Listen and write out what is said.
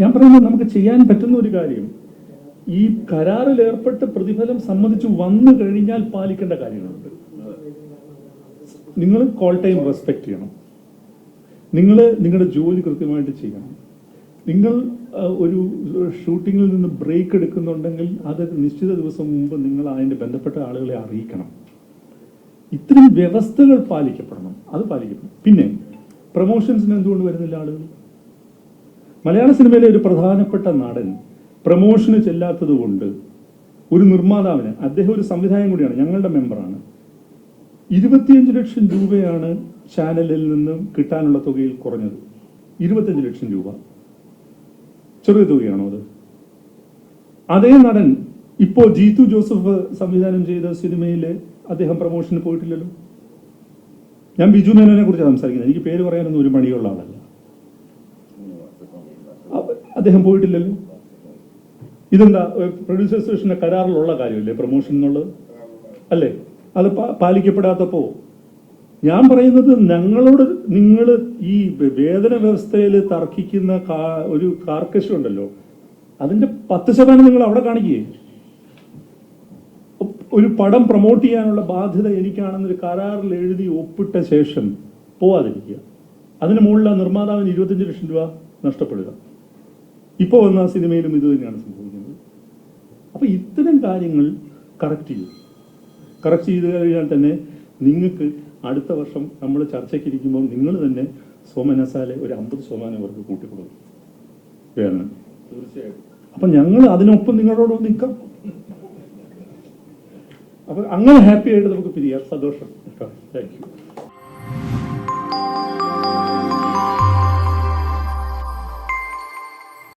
ഞാൻ പറയുന്നത് നമുക്ക് ചെയ്യാൻ പറ്റുന്ന ഒരു കാര്യം, ഈ കരാറിൽ ഏർപ്പെട്ട് പ്രതിഫലം സമ്മതിച്ചു വന്നു കഴിഞ്ഞാൽ പാലിക്കേണ്ട കാര്യങ്ങളുണ്ട്. നിങ്ങൾ കോൾ ടൈം റെസ്പെക്ട് ചെയ്യണം, നിങ്ങൾ നിങ്ങളുടെ ജോലി കൃത്യമായിട്ട് ചെയ്യണം. നിങ്ങൾ ഒരു ഷൂട്ടിങ്ങിൽ നിന്ന് ബ്രേക്ക് എടുക്കുന്നുണ്ടെങ്കിൽ അത് നിശ്ചിത ദിവസം മുമ്പ് നിങ്ങൾ അതിൻ്റെ ബന്ധപ്പെട്ട ആളുകളെ അറിയിക്കണം. ഇത്തരം വ്യവസ്ഥകൾ പാലിക്കപ്പെടണം, അത് പാലിക്കപ്പെടണം. പിന്നെ പ്രൊമോഷൻസിന് എന്തുകൊണ്ട് വരുന്നില്ല ആളുകൾ? മലയാള സിനിമയിലെ ഒരു പ്രധാനപ്പെട്ട നടൻ പ്രൊമോഷന് ചെല്ലാത്തത് കൊണ്ട് ഒരു നിർമ്മാതാവിന്, അദ്ദേഹം ഒരു സംവിധായകൻ കൂടിയാണ്, ഞങ്ങളുടെ മെമ്പറാണ്, 25 ലക്ഷം രൂപയാണ് ചാനലിൽ നിന്നും കിട്ടാനുള്ള തുകയിൽ കുറഞ്ഞത്. 25 ലക്ഷം രൂപ ചെറിയ തുകയാണോ അത്? അതേ നടൻ ഇപ്പോ ജീത്തു ജോസഫ് സംവിധാനം ചെയ്ത സിനിമയിൽ അദ്ദേഹം പ്രൊമോഷന് പോയിട്ടില്ലല്ലോ. ഞാൻ ബിജു മേനോനെ കുറിച്ച് സംസാരിക്കുന്നത്, എനിക്ക് പേര് പറയാനൊന്നും ഒരു മടിയുള്ള ആളല്ല. അദ്ദേഹം പോയിട്ടില്ലല്ലോ. ഇതെന്താ പ്രൊഡ്യൂസർ അസോസിയേഷന്റെ കരാറിലുള്ള കാര്യമല്ലേ പ്രൊമോഷൻ എന്നുള്ളത്? അല്ലേ? അത് പാലിക്കപ്പെടാത്തപ്പോ ഞാൻ പറയുന്നത്, ഞങ്ങളോട് നിങ്ങൾ ഈ വേതന വ്യവസ്ഥയിൽ തർക്കിക്കുന്ന ഒരു കാർക്കശം ഉണ്ടല്ലോ, അതിന്റെ 10% നിങ്ങൾ അവിടെ കാണിക്കുകയെ. ഒരു പടം പ്രൊമോട്ട് ചെയ്യാനുള്ള ബാധ്യത എനിക്കാണെന്നൊരു കരാറിൽ എഴുതി ഒപ്പിട്ട ശേഷം പോവാതിരിക്കുക. അതിന് മുകളിൽ ആ നിർമ്മാതാവിന് 25 ലക്ഷം രൂപ നഷ്ടപ്പെടുക. ഇപ്പോൾ വന്ന സിനിമയിലും ഇത് തന്നെയാണ് സംഭവിക്കുന്നത്. അപ്പൊ ഇത്തരം കാര്യങ്ങൾ കറക്റ്റ് ചെയ്ത് കഴിഞ്ഞാൽ തന്നെ നിങ്ങൾക്ക് അടുത്ത വർഷം നമ്മൾ ചർച്ചയ്ക്കിരിക്കുമ്പോൾ നിങ്ങൾ തന്നെ സോമനസാലെ ഒരു 50% അവർക്ക് കൂട്ടിക്കൊടുക്കും വേണം. തീർച്ചയായിട്ടും. അപ്പൊ ഞങ്ങൾ അതിനൊപ്പം നിങ്ങളോട് നിൽക്കാം. അപ്പൊ അങ്ങനെ ഹാപ്പി ആയിട്ട് നമുക്ക് പിരിയാം. സന്തോഷം. Thank you.